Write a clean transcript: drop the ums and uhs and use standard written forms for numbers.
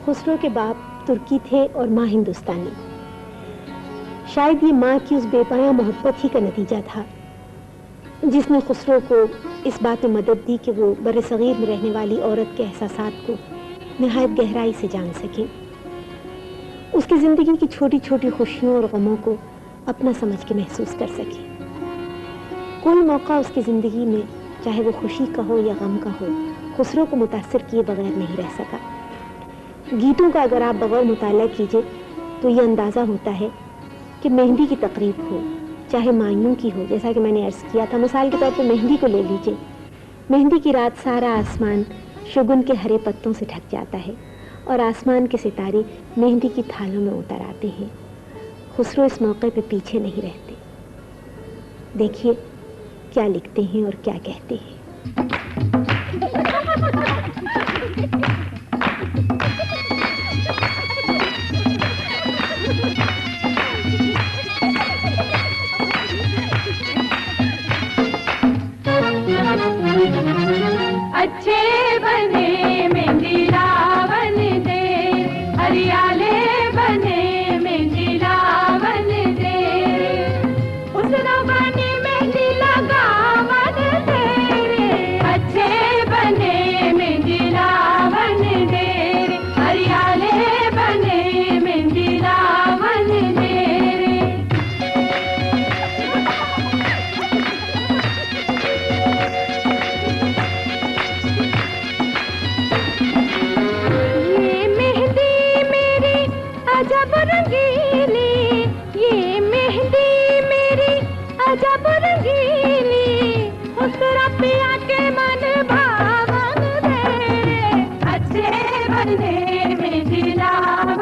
खुसरो के बाप तुर्की थे और माँ हिंदुस्तानी। शायद ये माँ की उस बेपनाह मोहब्बत ही का नतीजा था जिसने खुसरो को इस बात में मदद दी कि वो बरसगीर में रहने वाली औरत के एहसासात को निहायत गहराई से जान सके, उसकी ज़िंदगी की छोटी छोटी खुशियों और गमों को अपना समझ के महसूस कर सके। कोई मौका उसकी ज़िंदगी में, चाहे वो खुशी का हो या गम का हो, खुसरो को मुतासर किए बगैर नहीं रह सका। गीतों का अगर आप बगैर मुताला कीजिए तो ये अंदाज़ा होता है कि मेहंदी की तकरीब हो, चाहे मायूं की हो, जैसा कि मैंने अर्ज़ किया था। मिसाल के तौर पर मेहंदी को ले लीजिए। मेहंदी की रात सारा आसमान शगुन के हरे पत्तों से ढक जाता है और आसमान के सितारे मेहंदी की थालों में उतर आते हैं। खुसरो इस मौके पे पीछे नहीं रहते। देखिए क्या लिखते हैं और क्या कहते हैं। अच्छे बने मेहंदी लावन दे, हरियाले बने मेहंदी लावन दे, उसरा बने मेहंदी लगावन दे रे। अच्छे बने मेहंदी लावन दे, हरियाले बने मेहंदी लावन दे रे। अजब रंगीली, ये मेहंदी मेरी अजब रंगीली, उसरा पिया के मन भावन दे। अच्छे बने मेहंदी लावन